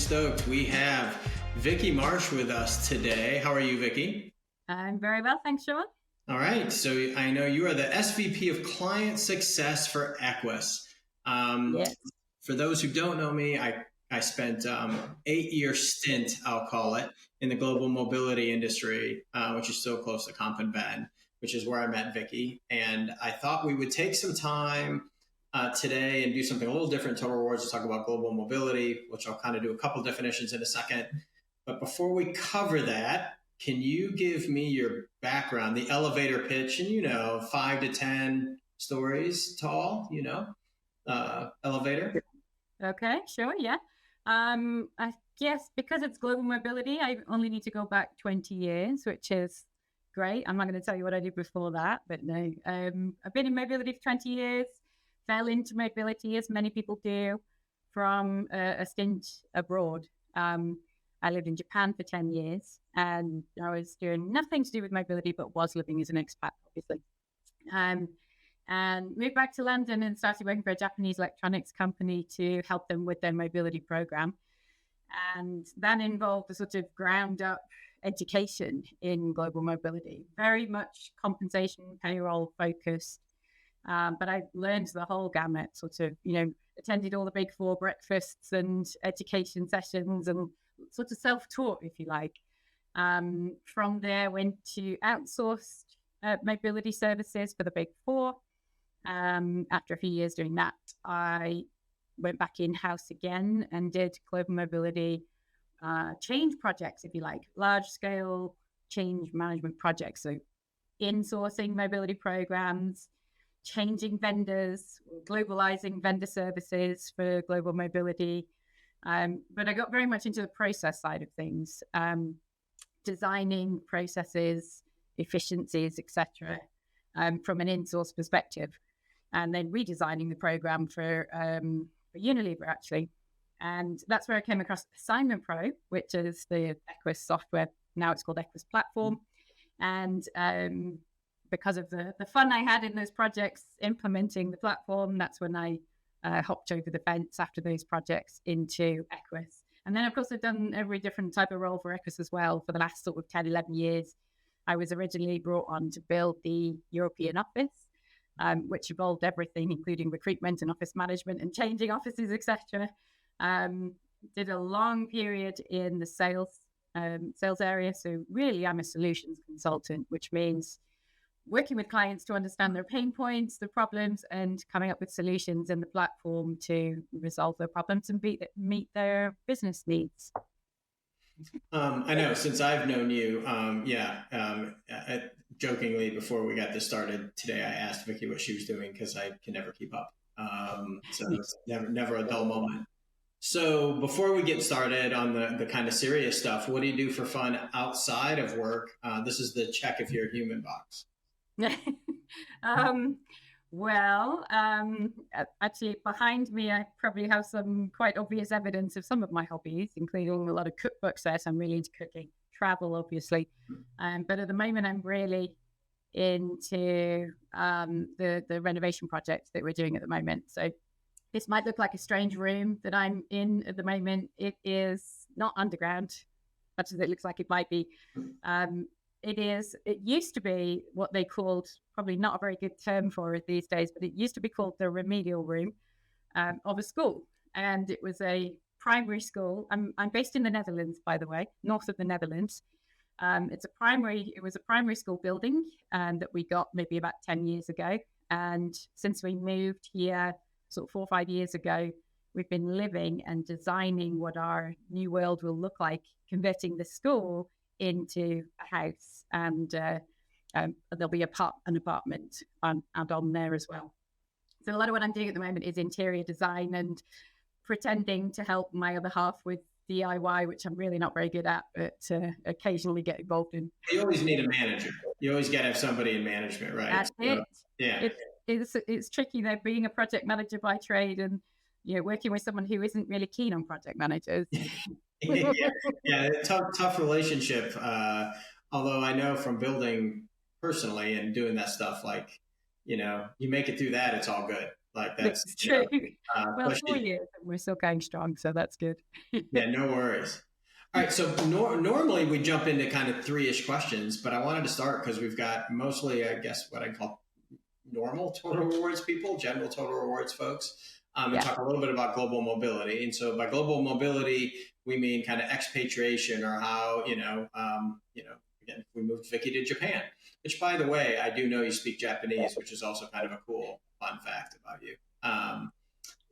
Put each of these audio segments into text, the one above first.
stoked. We have Vicki Marsh with us today. How are you, Vicki? I'm very well, thanks, Sean. All right. So I know you are the SVP of Client Success for Equus. Yes. For those who don't know me, I spent 8-year stint, I'll call it, in the global mobility industry, which is so close to Comp and Ben, which is where I met Vicki. And I thought we would take some time today and do something a little different. Total Rewards to talk about global mobility, which I'll kind of do a couple definitions in a second. But before we cover that, can you give me your background, the elevator pitch, and 5 to 10 stories tall, elevator? Okay, sure, yeah. I guess because it's global mobility, I only need to go back 20 years, which is great. I'm not going to tell you what I did before that, but no. I've been in mobility for 20 years, fell into mobility as many people do from a stint abroad. I lived in Japan for 10 years and I was doing nothing to do with mobility, but was living as an expat, obviously. And moved back to London and started working for a Japanese electronics company to help them with their mobility program. And that involved a sort of ground up education in global mobility, very much compensation, payroll focused. But I learned the whole gamut, sort of, attended all the big four breakfasts and education sessions and sort of self-taught, if you like. From there, went to outsourced mobility services for the big four. After a few years doing that, I went back in-house again and did global mobility change projects, if you like, large-scale change management projects. So insourcing mobility programs, changing vendors, globalizing vendor services for global mobility. But I got very much into the process side of things, designing processes, efficiencies, etc., from an in-source perspective, and then redesigning the program for Unilever, actually. And that's where I came across Assignment Pro, which is the Equus software. Now it's called Equus Platform. And because of the fun I had in those projects implementing the platform, that's when I hopped over the fence after those projects into Equus. And then, of course, I've done every different type of role for Equus as well for the last sort of 10, 11 years. I was originally brought on to build the European office, which involved everything, including recruitment and office management and changing offices, etc. Did a long period in the sales area. So really, I'm a solutions consultant, which means working with clients to understand their pain points, their problems, and coming up with solutions in the platform to resolve their problems and meet their business needs. I know since I've known you, jokingly before we got this started today, I asked Vicki what she was doing because I can never keep up. So it's never a dull moment. So before we get started on the kind of serious stuff, what do you do for fun outside of work? This is the check if you're a human box. Actually behind me, I probably have some quite obvious evidence of some of my hobbies, including a lot of cookbooks there. So I'm really into cooking, travel, obviously. But at the moment, I'm really into the renovation project that we're doing at the moment. So this might look like a strange room that I'm in at the moment. It is not underground, much as it looks like it might be. It used to be what they called, probably not a very good term for it these days, but it used to be called the remedial room of a school. And it was a primary school. I'm based in the Netherlands, by the way, north of the Netherlands. It was a primary school building that we got maybe about 10 years ago. And since we moved here sort of 4 or 5 years ago, we've been living and designing what our new world will look like, converting the school into a house, and there'll be an apartment on there as well. So a lot of what I'm doing at the moment is interior design and pretending to help my other half with DIY, which I'm really not very good at, but occasionally get involved in. You always need a manager. You always got to have somebody in management, right? That's it. Yeah. It's tricky though, being a project manager by trade and working with someone who isn't really keen on project managers. Yeah, tough relationship. Although I know from building personally and doing that stuff, like, you make it through that, it's all good. Like that's, It's true. Well, 4 especially, years and we're still going strong, so that's good. yeah, no worries. All right, so normally we jump into kind of three-ish questions, but I wanted to start because we've got mostly, I guess, what I call normal total rewards people, general total rewards folks, and Yeah. talk a little bit about global mobility. And so by global mobility, we mean kind of expatriation, or how, again, we moved Vicky to Japan, which, by the way, I do know you speak Japanese, which is also kind of a cool fun fact about you.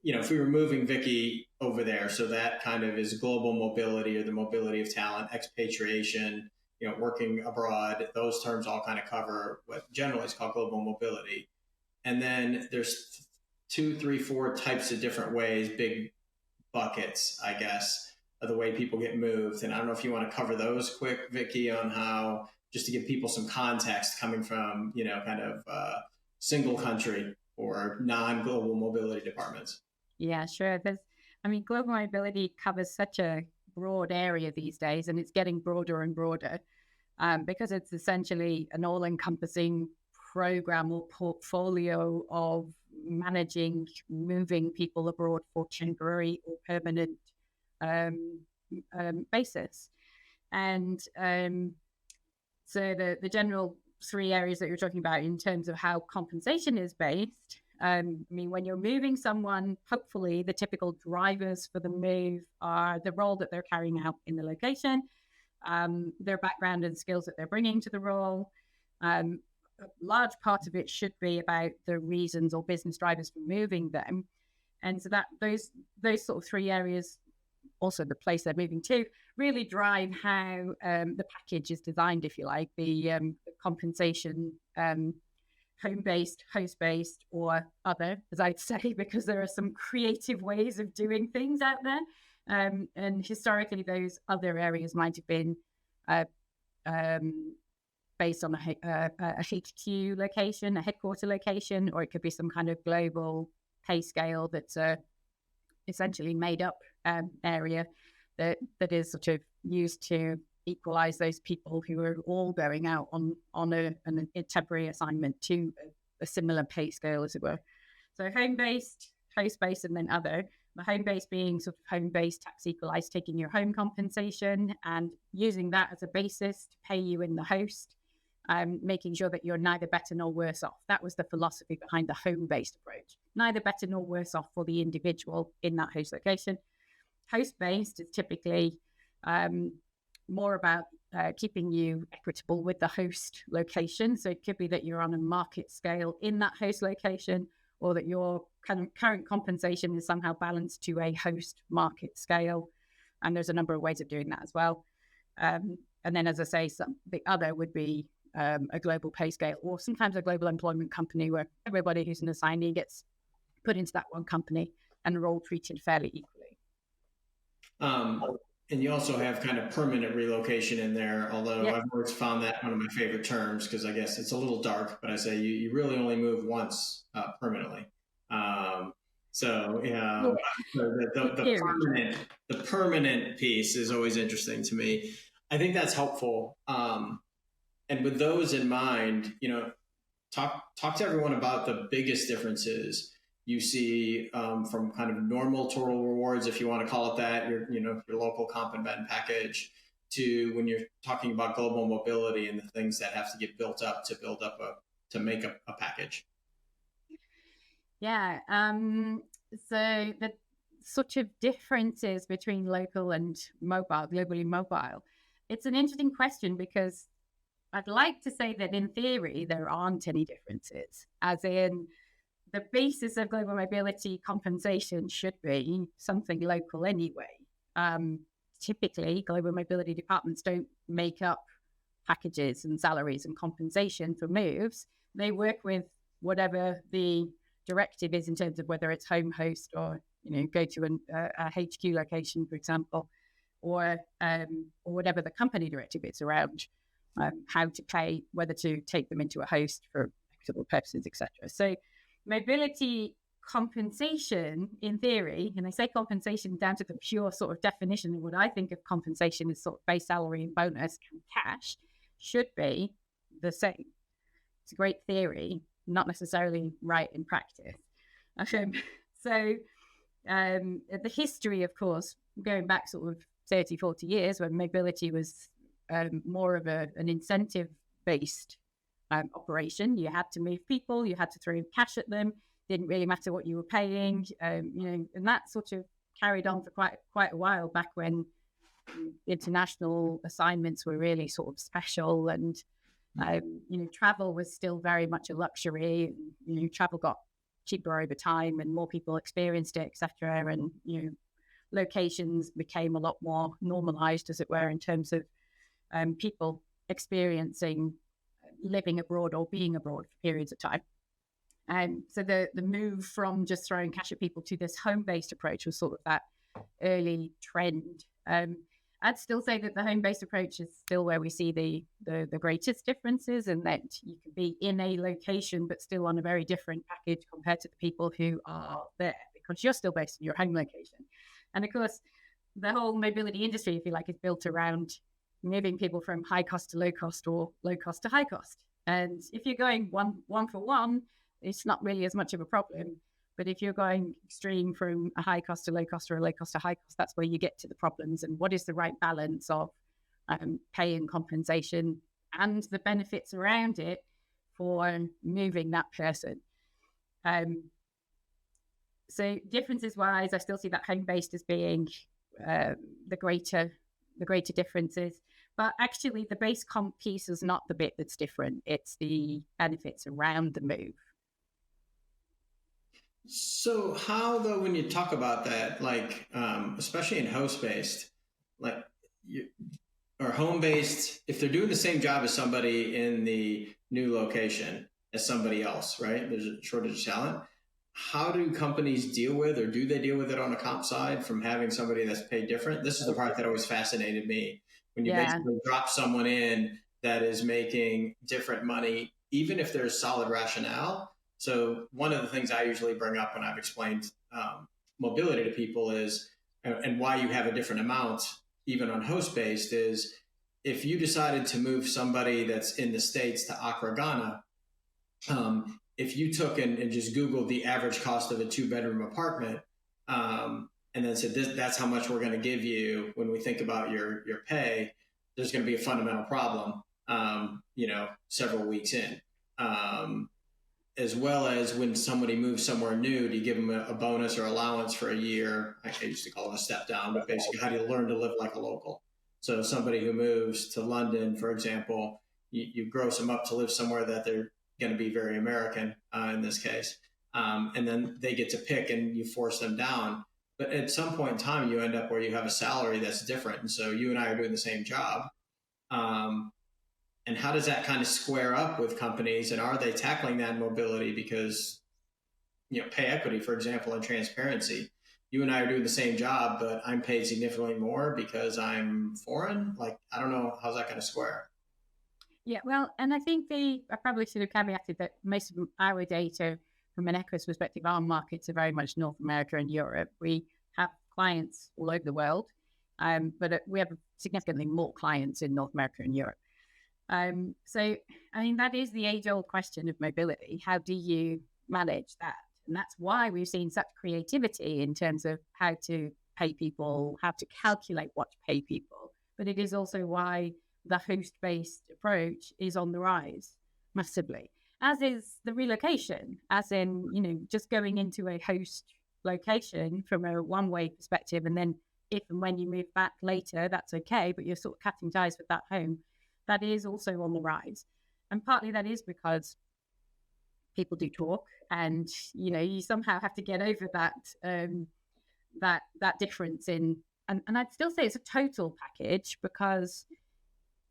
If we were moving Vicky over there, so that kind of is global mobility, or the mobility of talent, expatriation, working abroad. Those terms all kind of cover what generally is called global mobility. And then there's two, three, four types of different ways, big buckets, I guess, of the way people get moved. And I don't know if you want to cover those quick, Vicky, on how, just to give people some context coming from, kind of single country or non-global mobility departments. Yeah, sure. Global mobility covers such a broad area these days, and it's getting broader and broader because it's essentially an all-encompassing program or portfolio of managing, moving people abroad for temporary or permanent basis. And so the general three areas that you're talking about in terms of how compensation is based. When you're moving someone, hopefully the typical drivers for the move are the role that they're carrying out in the location, their background and skills that they're bringing to the role. A large part of it should be about the reasons or business drivers for moving them. And so that those sort of three areas, also the place they're moving to, really drive how the package is designed, if you like, the compensation, home-based, host-based, or other, as I'd say, because there are some creative ways of doing things out there. And historically, those other areas might have been based on a HQ location, a headquarter location, or it could be some kind of global pay scale that's essentially made up area that is sort of used to equalize those people who are all going out on a temporary assignment to a similar pay scale, as it were. So home-based, host-based, and then other. The home-based being sort of home-based tax equalized, taking your home compensation and using that as a basis to pay you in the host, making sure that you're neither better nor worse off. That was the philosophy behind the home-based approach. Neither better nor worse off for the individual in that host location. Host-based is typically more about keeping you equitable with the host location. So it could be that you're on a market scale in that host location, or that your current compensation is somehow balanced to a host market scale. And there's a number of ways of doing that as well. And then, as I say, the other would be a global pay scale, or sometimes a global employment company where everybody who's an assignee gets put into that one company and are all treated fairly equally. And you also have kind of permanent relocation in there, although Yep. I've always found that one of my favorite terms, because I guess it's a little dark, but I say you really only move once permanently. The permanent piece is always interesting to me. I think that's helpful. And with those in mind, talk to everyone about the biggest differences you see from kind of normal total rewards, if you want to call it that, your local comp and ben package, to when you're talking about global mobility and the things that have to get built up to make a package. Yeah. So the sort of differences between local and mobile, globally mobile, it's an interesting question, because I'd like to say that in theory, there aren't any differences, as in the basis of global mobility compensation should be something local anyway. Typically, global mobility departments don't make up packages and salaries and compensation for moves. They work with whatever the directive is in terms of whether it's home host or go to a HQ location, for example, or whatever the company directive is around how to pay, whether to take them into a host for equitable purposes, etc. So mobility compensation, in theory, and I say compensation down to the pure sort of definition of what I think of compensation as sort of base salary and bonus and cash, should be the same. It's a great theory, not necessarily right in practice. Um, so the history, of course, going back sort of 30, 40 years when mobility was more of an incentive-based operation. You had to move people, you had to throw cash at them, didn't really matter what you were paying, and that sort of carried on for quite a while back when international assignments were really sort of special, and travel was still very much a luxury. Travel got cheaper over time and more people experienced it, etc. And locations became a lot more normalized, as it were, in terms of people experiencing living abroad or being abroad for periods of time. So the move from just throwing cash at people to this home-based approach was sort of that early trend. I'd still say that the home-based approach is still where we see the greatest differences, and that you can be in a location but still on a very different package compared to the people who are there, because you're still based in your home location. And of course, the whole mobility industry, if you like, is built around moving people from high cost to low cost or low cost to high cost. And if you're going one for one, it's not really as much of a problem. But if you're going extreme from a high cost to low cost or a low cost to high cost, that's where you get to the problems. And what is the right balance of pay and compensation and the benefits around it for moving that person? So differences wise, I still see that home-based as being the greater differences. But actually, the base comp piece is not the bit that's different. It's the benefits around the move. So how, though, when you talk about that, like, especially in host-based, like, or home-based, if they're doing the same job as somebody in the new location as somebody else, right? There's a shortage of talent. How do companies deal with, or do they deal with it on the comp side from having somebody that's paid different? This is the part that always fascinated me. When you basically drop someone in that is making different money, even if there's solid rationale. So one of the things I usually bring up when I've explained mobility to people is, and why you have a different amount, even on host-based, is if you decided to move somebody that's in the States to Accra, Ghana, if you took and just Googled the average cost of a 2-bedroom apartment, and then said, that's how much we're going to give you when we think about your pay, there's going to be a fundamental problem, several weeks in. As well as when somebody moves somewhere new, do you give them a bonus or allowance for a year? I used to call it a step down, but basically, how do you learn to live like a local? So somebody who moves to London, for example, you gross them up to live somewhere that they're going to be very American in this case. And then they get to pick and you force them down. But at some point in time, you end up where you have a salary that's different. And so you and I are doing the same job. And how does that kind of square up with companies? And are they tackling that mobility? Because, pay equity, for example, and transparency. You and I are doing the same job, but I'm paid significantly more because I'm foreign. Like, I don't know, how's that going to square? Yeah, well, and I think I probably should have caveated that most of our data from an Equus perspective, our markets are very much North America and Europe. We have clients all over the world, but we have significantly more clients in North America and Europe. So, I mean, that is the age-old question of mobility. How do you manage that? And that's why we've seen such creativity in terms of how to pay people, how to calculate what to pay people. But it is also why the host-based approach is on the rise massively, as is the relocation, as in, just going into a host location from a one-way perspective. And then if and when you move back later, that's okay, but you're sort of cutting ties with that home. That is also on the rise. And partly that is because people do talk, and, you somehow have to get over that difference in, and I'd still say it's a total package, because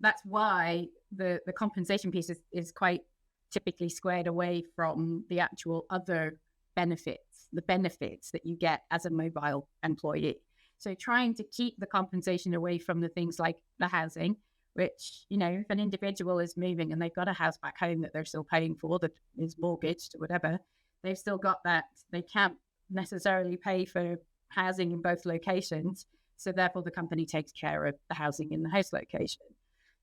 that's why the compensation piece is quite typically squared away from the actual other benefits, the benefits that you get as a mobile employee. So trying to keep the compensation away from the things like the housing, which, if an individual is moving and they've got a house back home that they're still paying for, that is mortgaged or whatever, they've still got that. They can't necessarily pay for housing in both locations. So therefore the company takes care of the housing in the host location.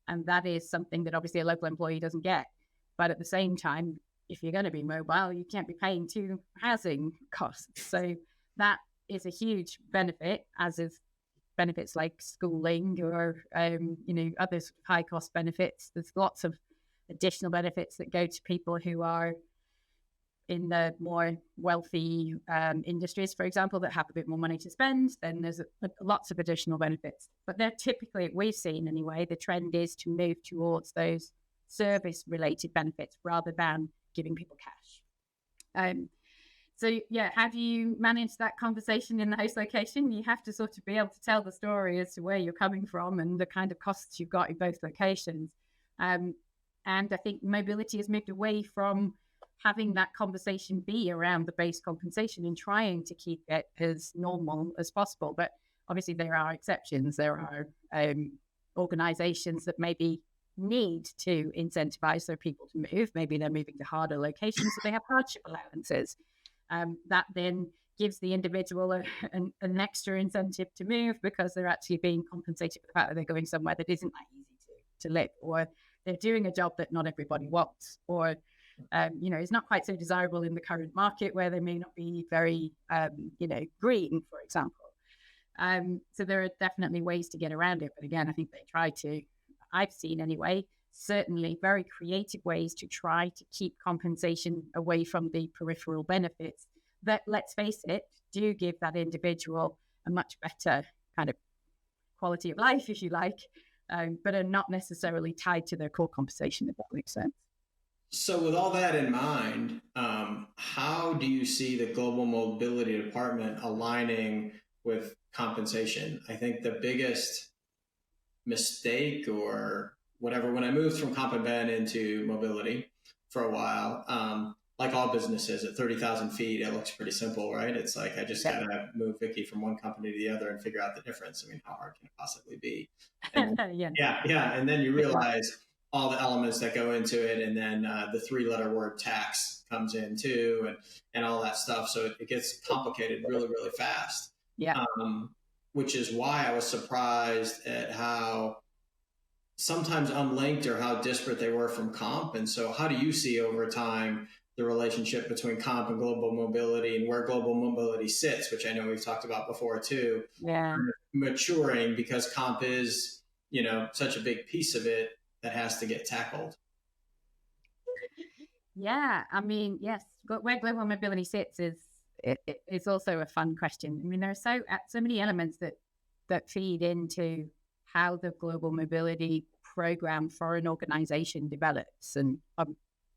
And that is something that obviously a local employee doesn't get. But at the same time, if you're going to be mobile, you can't be paying 2 housing costs. So that is a huge benefit, as is benefits like schooling or, other sort of high cost benefits. There's lots of additional benefits that go to people who are in the more wealthy industries, for example, that have a bit more money to spend. Then there's lots of additional benefits. But they're typically, we've seen anyway, the trend is to move towards those service-related benefits rather than giving people cash. So yeah, how do you manage that conversation in the host location? You have to sort of be able to tell the story as to where you're coming from and the kind of costs you've got in both locations. And I think mobility has moved away from having that conversation be around the base compensation and trying to keep it as normal as possible. But obviously there are exceptions. There are organizations that maybe need to incentivize their people to move. Maybe they're moving to harder locations, so they have hardship allowances. That then gives the individual an extra incentive to move because they're actually being compensated for the fact that they're going somewhere that isn't that easy to live, or they're doing a job that not everybody wants, or is not quite so desirable in the current market where they may not be very, green, for example. So there are definitely ways to get around it. But again, I think they try to, I've seen anyway, certainly very creative ways to try to keep compensation away from the peripheral benefits that, let's face it, do give that individual a much better kind of quality of life, if you like, but are not necessarily tied to their core compensation, if that makes sense. So with all that in mind, how do you see the Global Mobility Department aligning with compensation? I think the biggest mistake or whatever, when I moved from comp and ben into mobility for a while, like all businesses at 30,000 feet, it looks pretty simple, right? It's like, I just got to move Vicki from one company to the other and figure out the difference. I mean, how hard can it possibly be? And, yeah. And then you realize all the elements that go into it. And then the 3-letter word tax comes in too, and all that stuff. So it gets complicated really, really fast. Yeah. Which is why I was surprised at how sometimes unlinked or how disparate they were from comp. And so how do you see over time the relationship between comp and global mobility, and where global mobility sits, which I know we've talked about before too, maturing, because comp is, such a big piece of it that has to get tackled? Yeah, I mean, yes, where global mobility sits is also a fun question. I mean, there are so many elements that feed into how the global mobility program for an organization develops. And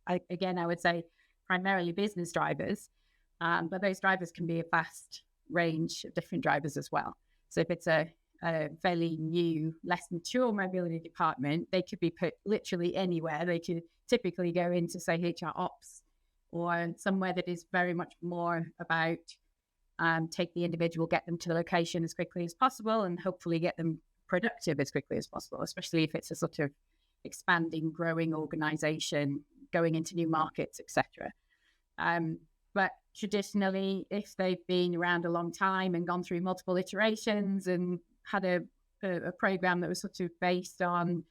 I would say primarily business drivers, but those drivers can be a vast range of different drivers as well. So if it's a fairly new, less mature mobility department, they could be put literally anywhere. They could typically go into, say, HR ops, or somewhere that is very much more about take the individual, get them to the location as quickly as possible, and hopefully get them productive as quickly as possible, especially if it's a sort of expanding, growing organization, going into new markets, etc. But traditionally, if they've been around a long time and gone through multiple iterations and had a program that was sort of based on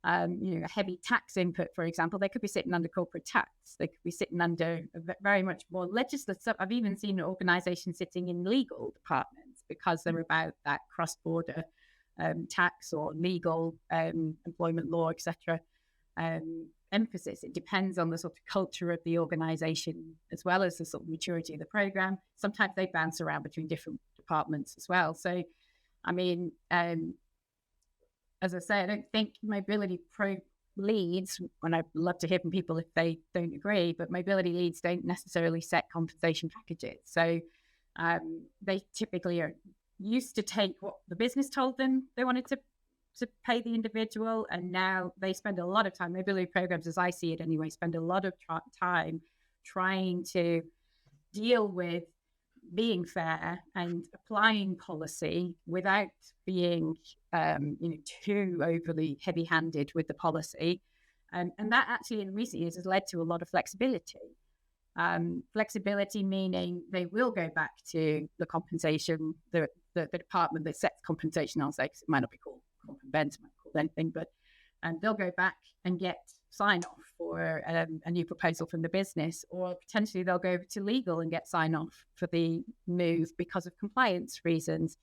a heavy tax input, for example, they could be sitting under corporate tax. They could be sitting under very much more legislative. I've even seen organizations sitting in legal departments because they're about that cross-border tax or legal employment law, etc. Emphasis. It depends on the sort of culture of the organization as well as the sort of maturity of the program. Sometimes they bounce around between different departments as well. So, I mean, as I say, I don't think mobility leads, and I'd love to hear from people if they don't agree, but mobility leads don't necessarily set compensation packages. So they typically are used to take what the business told them they wanted to pay the individual, and now they spend a lot of time, mobility programs, as I see it anyway, spend a lot of time trying to deal with being fair and applying policy without being too overly heavy-handed with the policy, and that actually in recent years has led to a lot of flexibility. Flexibility meaning they will go back to the compensation, the department that sets compensation, I'll say, because it might not be called comp and ben, it might be called anything, but they'll go back and get sign off for a new proposal from the business, or potentially they'll go over to legal and get sign off for the move because of compliance reasons.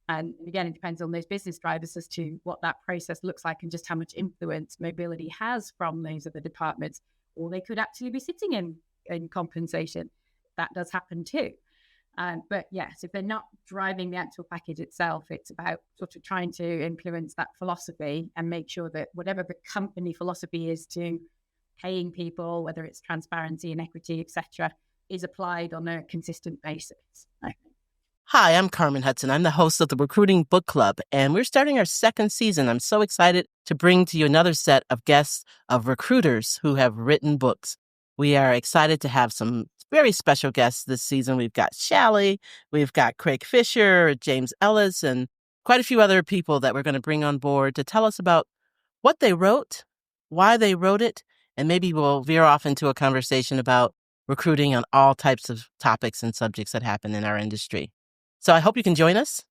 And again, it depends on those business drivers as to what that process looks like and just how much influence mobility has from those other departments. Or they could actually be sitting in compensation. That does happen too. But yes, if they're not driving the actual package itself, it's about sort of trying to influence that philosophy and make sure that whatever the company philosophy is to paying people, whether it's transparency and equity, etc., is applied on a consistent basis. Hi, I'm Carmen Hudson. I'm the host of the Recruiting Book Club, and we're starting our second season. I'm so excited to bring to you another set of guests of recruiters who have written books. We are excited to have some very special guests this season. We've got Shally, we've got Craig Fisher, James Ellis, and quite a few other people that we're going to bring on board to tell us about what they wrote, why they wrote it, and maybe we'll veer off into a conversation about recruiting on all types of topics and subjects that happen in our industry. So I hope you can join us.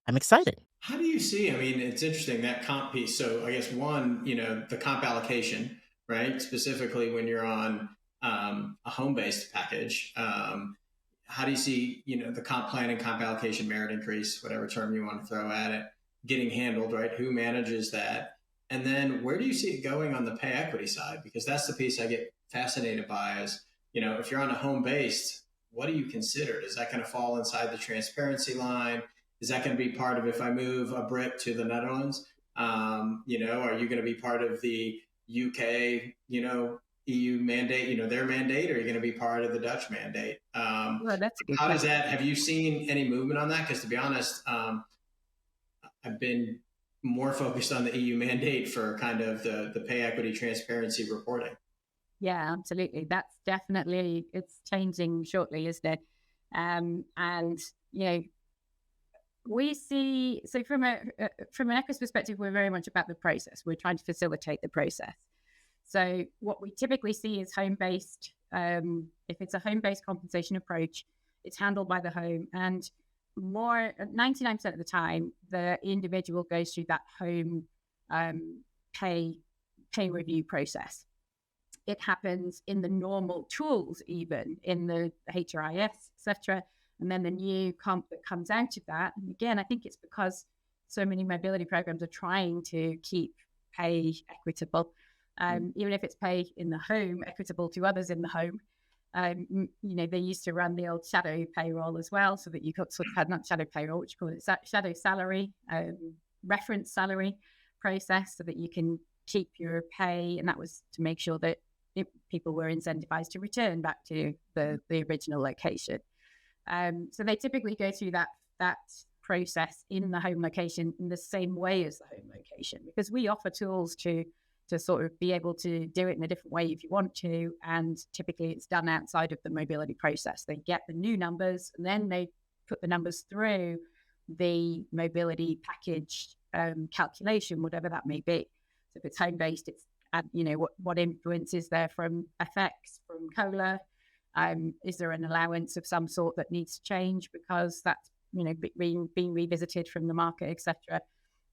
I'm excited. How do you see, I mean, it's interesting, that comp piece. So I guess one, the comp allocation, right? Specifically when you're on a home-based package, how do you see, the comp plan and comp allocation, merit increase, whatever term you want to throw at it, getting handled, right? Who manages that? And then where do you see it going on the pay equity side? Because that's the piece I get fascinated by is, if you're on a home-based, what do you consider? Is that going to fall inside the transparency line? Is that going to be part of if I move a Brit to the Netherlands? Are you going to be part of the UK, EU mandate, their mandate, or are you going to be part of the Dutch mandate? Well, that's a good how does question. that, have you seen any movement on that? Because to be honest, I've been more focused on the EU mandate for kind of the pay equity transparency reporting. Yeah, absolutely. That's definitely, it's changing shortly, isn't it? And, we see, so from an Equus perspective, we're very much about the process. We're trying to facilitate the process. So what we typically see is home-based. If it's a home-based compensation approach, it's handled by the home. And 99% of the time, the individual goes through that home pay review process. It happens in the normal tools, even in the HRIS, etc. And then the new comp that comes out of that. And again, I think it's because so many mobility programs are trying to keep pay equitable. Even if it's pay in the home, equitable to others in the home. They used to run the old shadow payroll as well, so that you could sort of had not shadow payroll, which you call it shadow salary, reference salary process, so that you can keep your pay. And that was to make sure that people were incentivized to return back to the original location. So they typically go through that process in the home location in the same way as the home location, because we offer tools to sort of be able to do it in a different way if you want to. And typically it's done outside of the mobility process. They get the new numbers and then they put the numbers through the mobility package calculation, whatever that may be. So if it's home-based, it's what influence is there from FX, from COLA? Is there an allowance of some sort that needs to change because that's being revisited from the market, etc.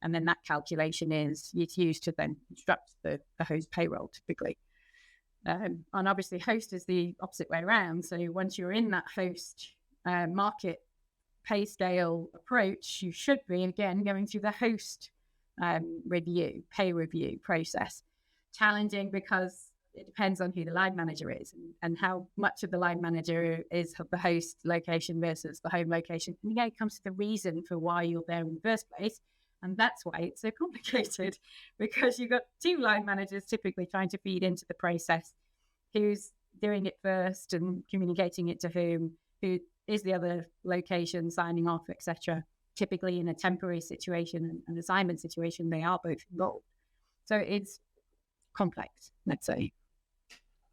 And then that calculation it's used to then construct the host payroll typically. And obviously host is the opposite way around. So once you're in that host market pay scale approach, you should be again going through the host pay review process. Challenging because it depends on who the line manager is and how much of the line manager is of the host location versus the home location. And again, it comes to the reason for why you're there in the first place. And that's why it's so complicated, because you've got two line managers typically trying to feed into the process. Who's doing it first and communicating it to whom? Who is the other location signing off, etc. Typically in a temporary situation and assignment situation, they are both involved. So it's complex, let's say.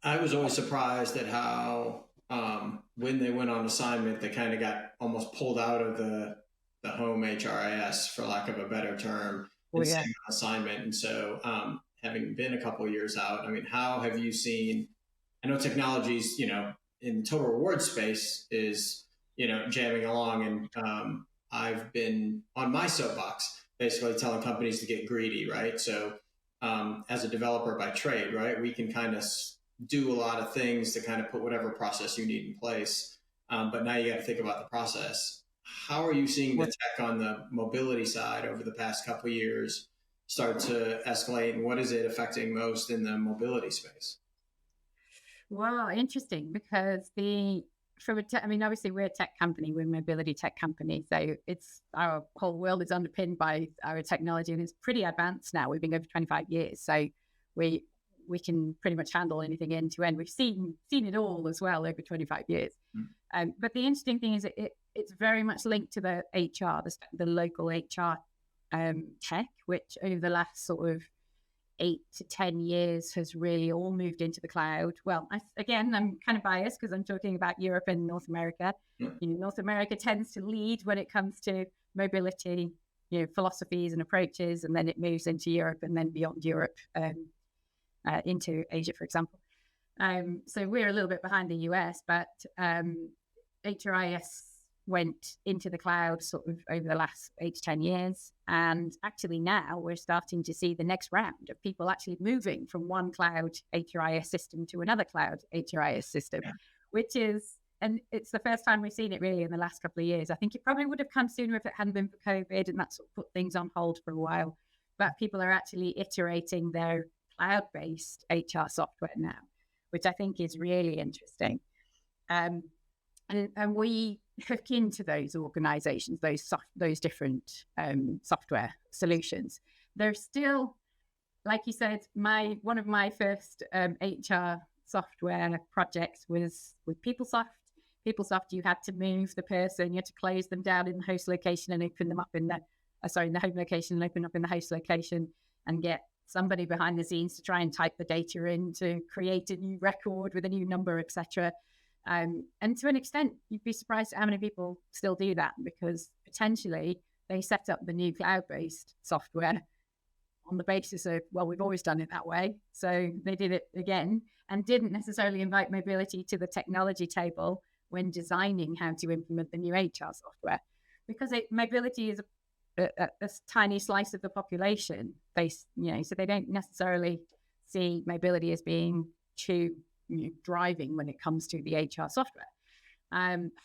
I was always surprised at how when they went on assignment, they kind of got almost pulled out of the home HRIS, for lack of a better term, and staying on assignment. And so having been a couple of years out, I mean, how have you seen, I know technologies, in the total reward space is, jamming along. And I've been on my soapbox, basically telling companies to get greedy, right? So as a developer by trade, right? We can kind of do a lot of things to kind of put whatever process you need in place. But now you got to think about the process. How are you seeing the tech on the mobility side over the past couple of years start to escalate, and what is it affecting most in the mobility space? Well, interesting, because obviously we're a tech company, we're a mobility tech company, so it's our whole world is underpinned by our technology, and it's pretty advanced now. We've been going for 25 years, so we can pretty much handle anything end to end. We've seen it all as well over 25 years. But the interesting thing is it's very much linked to the HR, the local HR tech, which over the last sort of 8 to 10 years has really all moved into the cloud. Well, I'm kind of biased because I'm talking about Europe and North America. North America tends to lead when it comes to mobility, philosophies and approaches, and then it moves into Europe and then beyond Europe into Asia, for example. So we're a little bit behind the US, but HRIS went into the cloud sort of over the last 8 to 10 years. And actually now we're starting to see the next round of people actually moving from one cloud HRIS system to another cloud HRIS system, and it's the first time we've seen it really in the last couple of years. I think it probably would have come sooner if it hadn't been for COVID, and that sort of put things on hold for a while. But people are actually iterating their cloud-based HR software now, which I think is really interesting. And we hook into those organizations, those different software solutions. They're still, like you said, one of my first HR software projects was with PeopleSoft. PeopleSoft, you had to move the person, you had to close them down in the host location and open them up in the home location and open up in the host location, and get somebody behind the scenes to try and type the data in to create a new record with a new number, etc. And to an extent, you'd be surprised at how many people still do that, because potentially they set up the new cloud-based software on the basis of, well, we've always done it that way. So they did it again and didn't necessarily invite mobility to the technology table when designing how to implement the new HR software, because mobility is a tiny slice of the population. So they don't necessarily see mobility as being too driving when it comes to the HR software.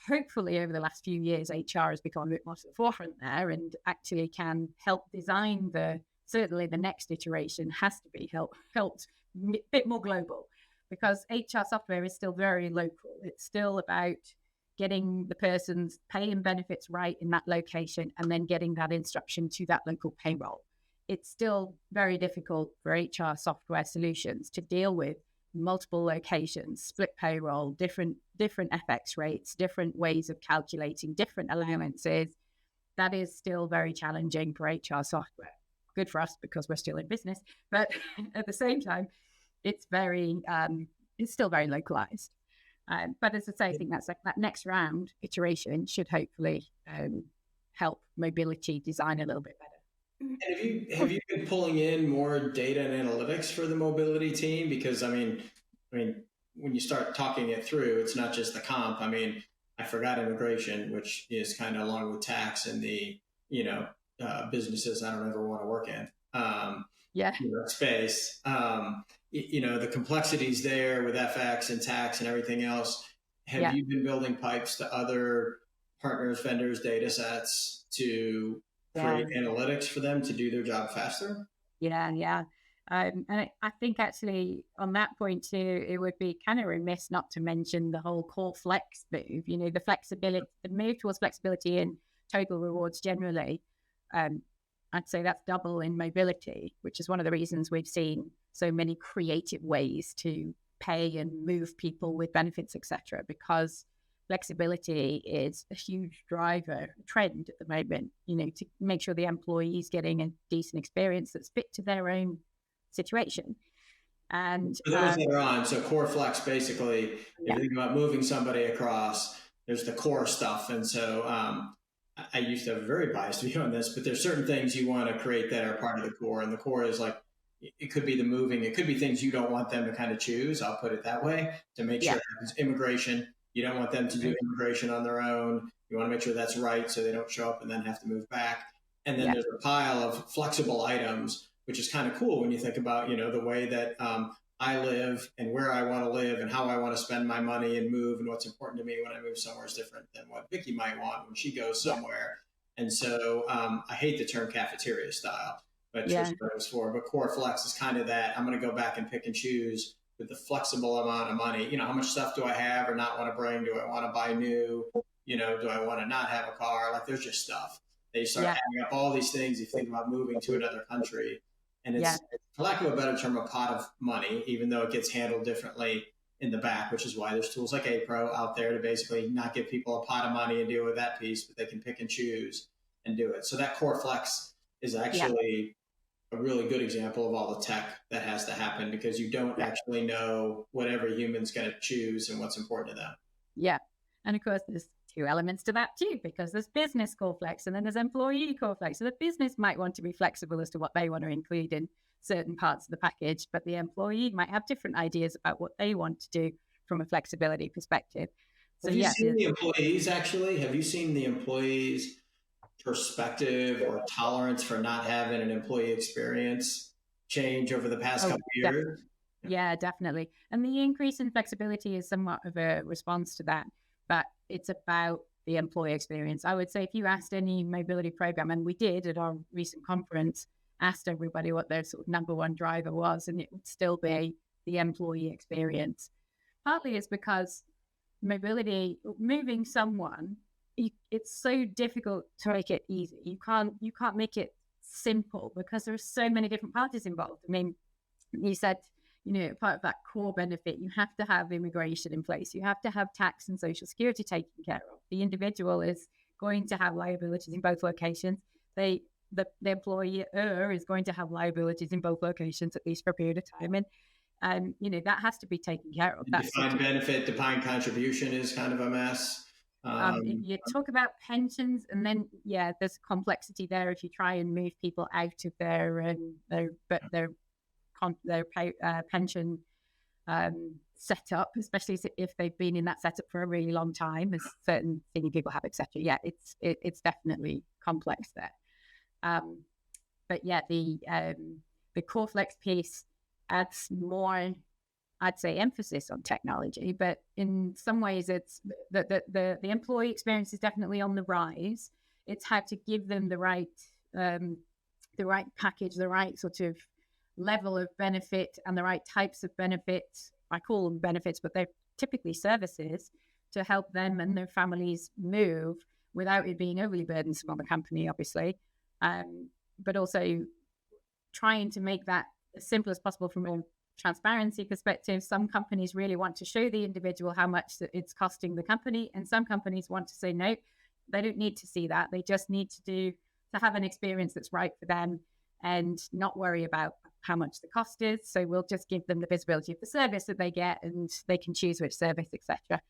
Hopefully over the last few years, HR has become a bit more to the forefront there and actually can help design certainly the next iteration has to be helped a bit more global, because HR software is still very local. It's still about getting the person's pay and benefits right in that location and then getting that instruction to that local payroll. It's still very difficult for HR software solutions to deal with multiple locations, split payroll, different FX rates, different ways of calculating, different allowances. That is still very challenging for HR software. Good for us because we're still in business, but at the same time, it's still very localized. But as I say, I think that's that next round iteration should hopefully help mobility design a little bit better. And have you been pulling in more data and analytics for the mobility team? Because I mean, when you start talking it through, it's not just the comp. I mean, I forgot immigration, which is kind of along with tax and the businesses I don't ever want to work in. Space. The complexities there with FX and tax and everything else. Have you been building pipes to other partners, vendors, data sets to create analytics for them to do their job faster? Yeah. And I think actually on that point too, it would be kind of remiss not to mention the whole core flex move. The flexibility, the move towards flexibility in total rewards generally. I'd say that's double in mobility, which is one of the reasons we've seen so many creative ways to pay and move people with benefits, etc. Because flexibility is a huge driver trend at the moment, to make sure the employee is getting a decent experience that's fit to their own situation. And for those that are on, so core flex, basically, if you think about moving somebody across, there's the core stuff. And so I used to have a very biased view on this, but there's certain things you want to create that are part of the core. And the core is like, it could be the moving, it could be things you don't want them to kind of choose. I'll put it that way, to make sure it's immigration. You don't want them to do immigration on their own. You want to make sure that's right so they don't show up and then have to move back. And then there's a pile of flexible items which is kind of cool when you think about, the way that I live and where I want to live and how I want to spend my money and move, and what's important to me when I move somewhere is different than what Vicki might want when she goes somewhere. And so I hate the term cafeteria style, but that's what it was for. But core flex is kind of that. I'm going to go back and pick and choose with the flexible amount of money. How much stuff do I have or not want to bring? Do I want to buy new? Do I want to not have a car? Like, there's just stuff. They start adding up all these things. You think about moving to another country, and it's, for lack of a better term, a pot of money, even though it gets handled differently in the back, which is why there's tools like APRO out there to basically not give people a pot of money and deal with that piece, but they can pick and choose and do it. So that core flex is actually a really good example of all the tech that has to happen, because you don't actually know what every human's going to choose and what's important to them. Yeah. And of course, there's two elements to that too, because there's business core flex and then there's employee core flex. So the business might want to be flexible as to what they want to include in certain parts of the package, but the employee might have different ideas about what they want to do from a flexibility perspective. So have you seen the employees actually? Have you seen the employees' perspective or tolerance for not having an employee experience change over the past couple of years? Yeah, definitely. And the increase in flexibility is somewhat of a response to that, but it's about the employee experience. I would say if you asked any mobility program, and we did at our recent conference, asked everybody what their sort of number one driver was, and it would still be the employee experience. Partly it's because moving someone, it's so difficult to make it easy. You can't make it simple because there are so many different parties involved. I mean, you said, part of that core benefit, you have to have immigration in place. You have to have tax and social security taken care of. The individual is going to have liabilities in both locations. The employer is going to have liabilities in both locations, at least for a period of time. And, that has to be taken care of. Defined benefit, defined contribution is kind of a mess. You talk about pensions, and then there's complexity there if you try and move people out of their pension setup, especially if they've been in that setup for a really long time, as certain senior people have, etc. It's definitely complex there. But the core flex piece adds more, I'd say, emphasis on technology, but in some ways it's the employee experience is definitely on the rise. It's how to give them the right package, the right sort of level of benefit and the right types of benefits. I call them benefits, but they're typically services to help them and their families move without it being overly burdensome on the company, obviously. But also trying to make that as simple as possible from a transparency perspective. Some companies really want to show the individual how much it's costing the company, and some companies want to say no, they don't need to see that. They just need to have an experience that's right for them and not worry about how much the cost is. So we'll just give them the visibility of the service that they get, and they can choose which service, etc.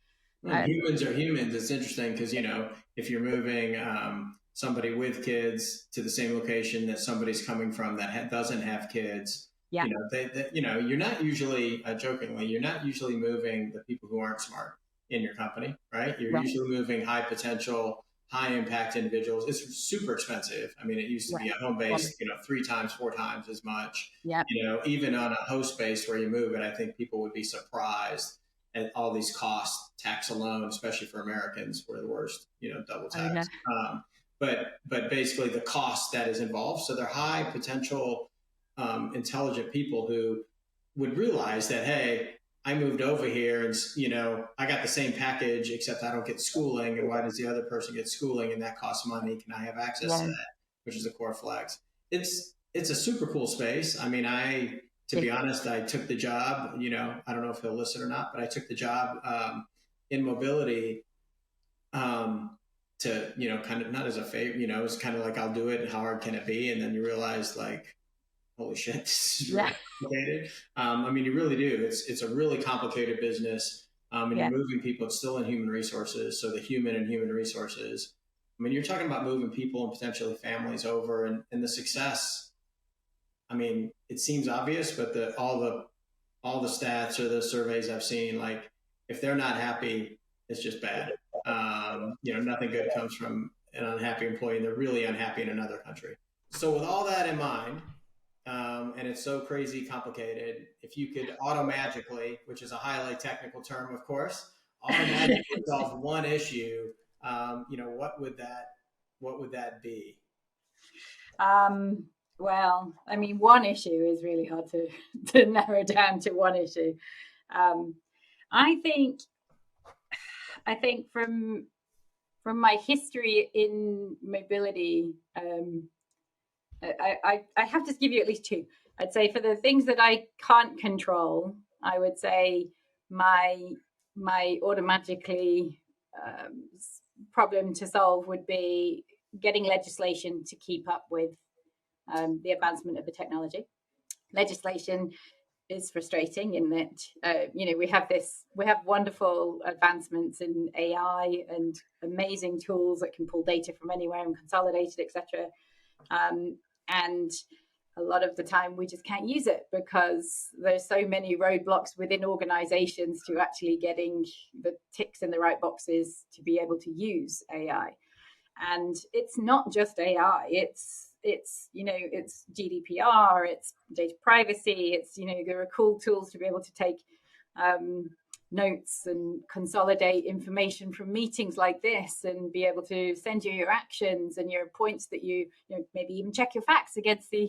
Humans are humans. It's interesting because, if you're moving somebody with kids to the same location that somebody's coming from that doesn't have kids, you're not usually, jokingly, you're not usually moving the people who aren't smart in your company, right? You're usually moving high potential, high impact individuals. It's super expensive. I mean, it used to be a home base, 3 times, 4 times as much. Even on a host base where you move it, I think people would be surprised at all these costs, tax alone, especially for Americans, we're the worst, double tax. But basically the cost that is involved. So they're high potential, intelligent people who would realize that, hey, I moved over here and, I got the same package, except I don't get schooling. And why does the other person get schooling? And that costs money. Can I have access to that? Which is a core flex. It's a super cool space. I mean, to be honest, I took the job, I don't know if he'll listen or not, but I took the job in mobility to, kind of not as a favor, it's kind of like, I'll do it. And how hard can it be? And then you realize, like, holy shit, this is really complicated. I mean, you really do. It's a really complicated business. And you're moving people. It's still in human resources. So the human and human resources, I mean, you're talking about moving people and potentially families over, and the success. I mean, it seems obvious, but all the stats or the surveys I've seen, like, if they're not happy, it's just bad. Nothing good comes from an unhappy employee, and they're really unhappy in another country. So with all that in mind, and it's so crazy complicated. If you could automagically, which is a highly technical term, of course, automagically solve one issue, what would that be? Well, I mean, one issue is really hard to narrow down to one issue. I think from my history in mobility, I have to give you at least two. I'd say for the things that I can't control, I would say my automatically problem to solve would be getting legislation to keep up with the advancement of the technology. Legislation is frustrating in that we have wonderful advancements in AI and amazing tools that can pull data from anywhere and consolidate it, etc. And a lot of the time we just can't use it because there's so many roadblocks within organizations to actually getting the ticks in the right boxes to be able to use AI. And it's not just AI, it's GDPR, it's data privacy, there are cool tools to be able to take notes and consolidate information from meetings like this and be able to send you your actions and your points that you maybe even check your facts against the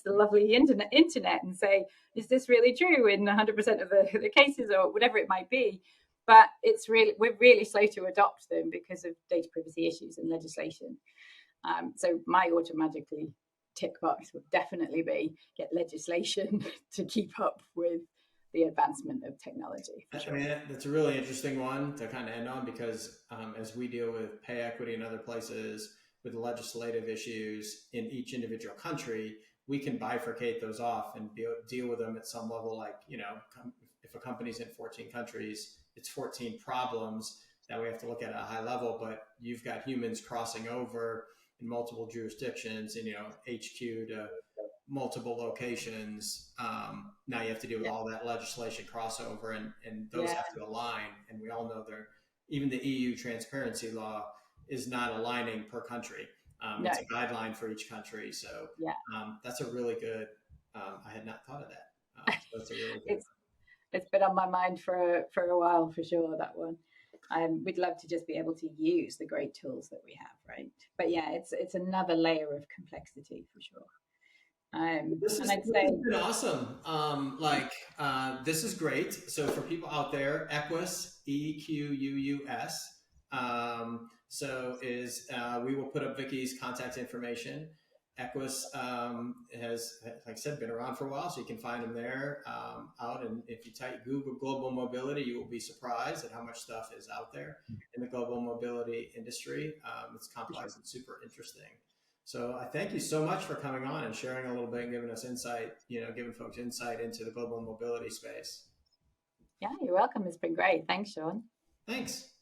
lovely internet and say, is this really true in 100% of the cases, or whatever it might be. But we're really slow to adopt them because of data privacy issues and legislation. So my automatically tick box would definitely be get legislation to keep up with the advancement of technology. Sure. I mean, that's a really interesting one to kind of end on, because as we deal with pay equity in other places, with legislative issues in each individual country, we can bifurcate those off and deal with them at some level. Like, if a company's in 14 countries, it's 14 problems that we have to look at a high level, but you've got humans crossing over in multiple jurisdictions and, HQ to multiple locations. Now you have to deal with all that legislation crossover, and those have to align. And we all know even the EU transparency law is not aligning per country. It's a guideline for each country. So that's a really good, I had not thought of that. So that's a really good it's been on my mind for a while, for sure, that one. We'd love to just be able to use the great tools that we have, right? But it's another layer of complexity, for sure. This has been awesome. This is great. So for people out there, Equus, EQUUS. We will put up Vicki's contact information. Equus has, like I said, been around for a while, so you can find them there out. And if you type Google global mobility, you will be surprised at how much stuff is out there in the global mobility industry. It's complex and super interesting. So I thank you so much for coming on and sharing a little bit and giving us insight, giving folks insight into the global mobility space. Yeah, you're welcome. It's been great. Thanks, Sean. Thanks.